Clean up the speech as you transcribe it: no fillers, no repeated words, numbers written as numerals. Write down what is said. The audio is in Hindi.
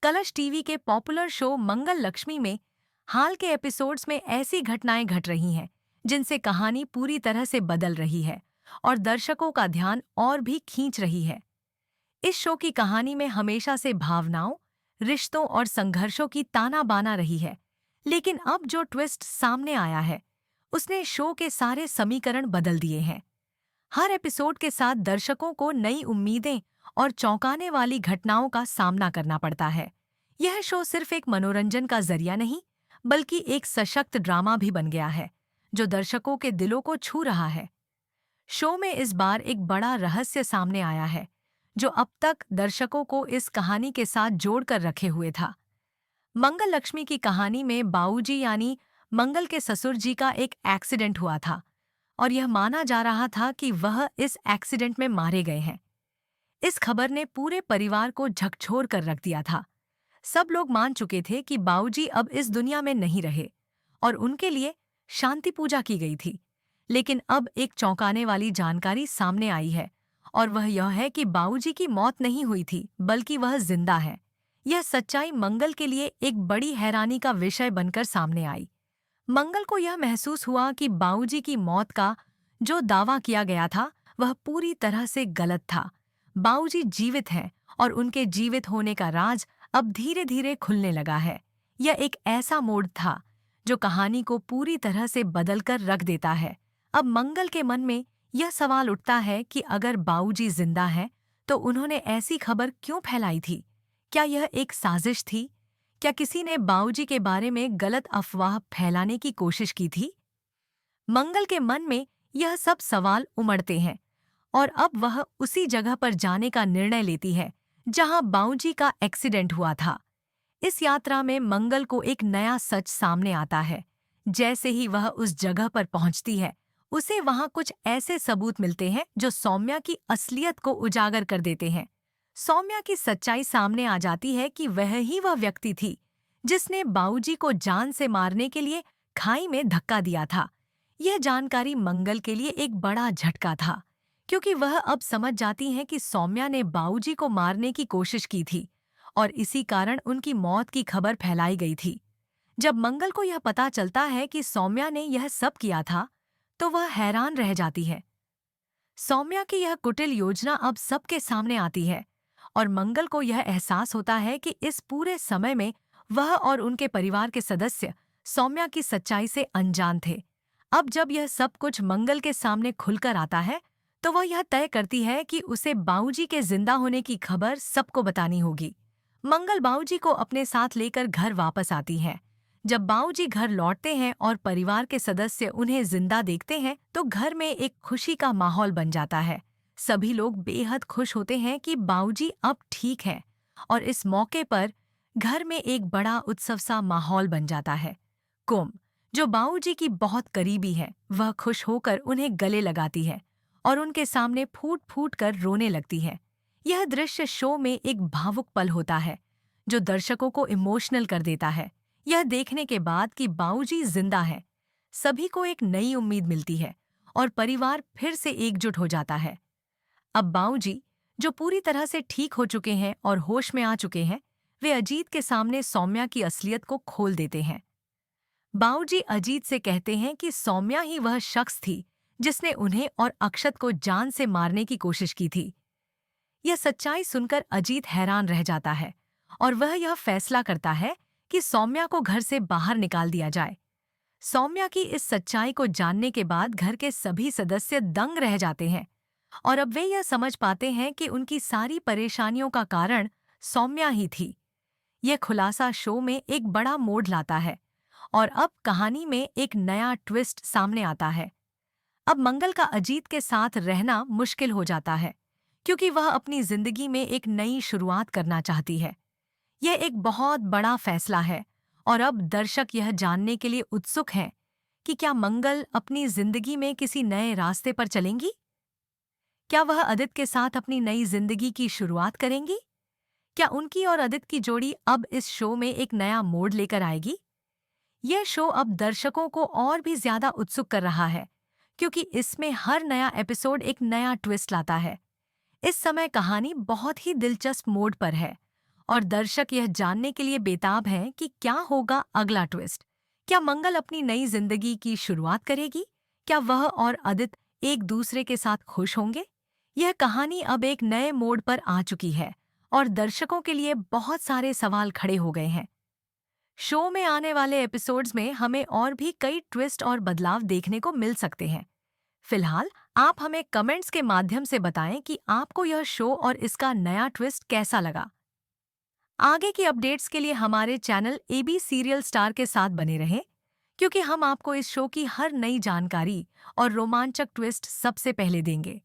कलश टीवी के पॉपुलर शो मंगल लक्ष्मी में हाल के एपिसोड्स में ऐसी घटनाएं घट रही हैं जिनसे कहानी पूरी तरह से बदल रही है और दर्शकों का ध्यान और भी खींच रही है। इस शो की कहानी में हमेशा से भावनाओं, रिश्तों और संघर्षों की ताना बाना रही है, लेकिन अब जो ट्विस्ट सामने आया है उसने शो के सारे समीकरण बदल दिए हैं। हर एपिसोड के साथ दर्शकों को नई उम्मीदें और चौंकाने वाली घटनाओं का सामना करना पड़ता है। यह शो सिर्फ एक मनोरंजन का जरिया नहीं, बल्कि एक सशक्त ड्रामा भी बन गया है, जो दर्शकों के दिलों को छू रहा है। शो में इस बार एक बड़ा रहस्य सामने आया है, जो अब तक दर्शकों को इस कहानी के साथ जोड़कर रखे हुए था। मंगल लक्ष्मी की कहानी में बाऊजी यानी मंगल के ससुर जी का एक एक्सीडेंट हुआ था और यह माना जा रहा था कि वह इस एक्सीडेंट में मारे गए हैं। इस खबर ने पूरे परिवार को झकझोर कर रख दिया था। सब लोग मान चुके थे कि बाऊजी अब इस दुनिया में नहीं रहे और उनके लिए शांति पूजा की गई थी। लेकिन अब एक चौंकाने वाली जानकारी सामने आई है और वह यह है कि बाऊजी की मौत नहीं हुई थी, बल्कि वह जिंदा है। यह सच्चाई मंगल के लिए एक बड़ी हैरानी का विषय बनकर सामने आई। मंगल को यह महसूस हुआ कि बाऊजी की मौत का जो दावा किया गया था वह पूरी तरह से गलत था। बाऊजी जीवित हैं और उनके जीवित होने का राज अब धीरे धीरे खुलने लगा है। यह एक ऐसा मोड़ था जो कहानी को पूरी तरह से बदलकर रख देता है। अब मंगल के मन में यह सवाल उठता है कि अगर बाऊजी जिंदा हैं तो उन्होंने ऐसी खबर क्यों फैलाई थी? क्या यह एक साजिश थी? क्या किसी ने बाऊजी के बारे में गलत अफवाह फैलाने की कोशिश की थी? मंगल के मन में यह सब सवाल उमड़ते हैं और अब वह उसी जगह पर जाने का निर्णय लेती है जहां बाऊजी का एक्सीडेंट हुआ था। इस यात्रा में मंगल को एक नया सच सामने आता है। जैसे ही वह उस जगह पर पहुंचती है, उसे वहां कुछ ऐसे सबूत मिलते हैं जो सौम्या की असलियत को उजागर कर देते हैं। सौम्या की सच्चाई सामने आ जाती है कि वह ही वह व्यक्ति थी जिसने बाऊजी को जान से मारने के लिए खाई में धक्का दिया था। यह जानकारी मंगल के लिए एक बड़ा झटका था, क्योंकि वह अब समझ जाती हैं कि सौम्या ने बाऊजी को मारने की कोशिश की थी और इसी कारण उनकी मौत की खबर फैलाई गई थी। जब मंगल को यह पता चलता है कि सौम्या ने यह सब किया था, तो वह हैरान रह जाती है। सौम्या की यह कुटिल योजना अब सबके सामने आती है और मंगल को यह एहसास होता है कि इस पूरे समय में वह और उनके परिवार के सदस्य सौम्या की सच्चाई से अनजान थे। अब जब यह सब कुछ मंगल के सामने खुलकर आता है, तो वह यह तय करती है कि उसे बाऊजी के जिंदा होने की खबर सबको बतानी होगी। मंगल बाऊजी को अपने साथ लेकर घर वापस आती है। जब बाऊजी घर लौटते हैं और परिवार के सदस्य उन्हें जिंदा देखते हैं, तो घर में एक खुशी का माहौल बन जाता है। सभी लोग बेहद खुश होते हैं कि बाऊजी अब ठीक हैं और इस मौके पर घर में एक बड़ा उत्सव सा माहौल बन जाता है। कुम, जो बाऊजी की बहुत करीबी है, वह खुश होकर उन्हें गले लगाती है और उनके सामने फूट फूट कर रोने लगती है। यह दृश्य शो में एक भावुक पल होता है जो दर्शकों को इमोशनल कर देता है। यह देखने के बाद कि बाऊजी जिंदा है, सभी को एक नई उम्मीद मिलती है और परिवार फिर से एकजुट हो जाता है। अब बाऊजी, जो पूरी तरह से ठीक हो चुके हैं और होश में आ चुके हैं, वे अजीत के सामने सौम्या की असलियत को खोल देते हैं। बाऊजी अजीत से कहते हैं कि सौम्या ही वह शख्स थी जिसने उन्हें और अक्षत को जान से मारने की कोशिश की थी। यह सच्चाई सुनकर अजीत हैरान रह जाता है और वह यह फैसला करता है कि सौम्या को घर से बाहर निकाल दिया जाए। सौम्या की इस सच्चाई को जानने के बाद घर के सभी सदस्य दंग रह जाते हैं और अब वे यह समझ पाते हैं कि उनकी सारी परेशानियों का कारण सौम्या ही थी। यह खुलासा शो में एक बड़ा मोड़ लाता है और अब कहानी में एक नया ट्विस्ट सामने आता है। अब मंगल का अजीत के साथ रहना मुश्किल हो जाता है, क्योंकि वह अपनी जिंदगी में एक नई शुरुआत करना चाहती है। यह एक बहुत बड़ा फैसला है और अब दर्शक यह जानने के लिए उत्सुक हैं कि क्या मंगल अपनी जिंदगी में किसी नए रास्ते पर चलेंगी? क्या वह अदित के साथ अपनी नई जिंदगी की शुरुआत करेंगी? क्या उनकी और अदित की जोड़ी अब इस शो में एक नया मोड़ लेकर आएगी? यह शो अब दर्शकों को और भी ज्यादा उत्सुक कर रहा है, क्योंकि इसमें हर नया एपिसोड एक नया ट्विस्ट लाता है। इस समय कहानी बहुत ही दिलचस्प मोड़ पर है और दर्शक यह जानने के लिए बेताब हैं कि क्या होगा अगला ट्विस्ट। क्या मंगल अपनी नई जिंदगी की शुरुआत करेगी? क्या वह और आदित्य एक दूसरे के साथ खुश होंगे? यह कहानी अब एक नए मोड़ पर आ चुकी है और दर्शकों के लिए बहुत सारे सवाल खड़े हो गए हैं। शो में आने वाले एपिसोड्स में हमें और भी कई ट्विस्ट और बदलाव देखने को मिल सकते हैं। फिलहाल आप हमें कमेंट्स के माध्यम से बताएं कि आपको यह शो और इसका नया ट्विस्ट कैसा लगा। आगे की अपडेट्स के लिए हमारे चैनल एबी सीरियल स्टार के साथ बने रहें, क्योंकि हम आपको इस शो की हर नई जानकारी और रोमांचक ट्विस्ट सबसे पहले देंगे।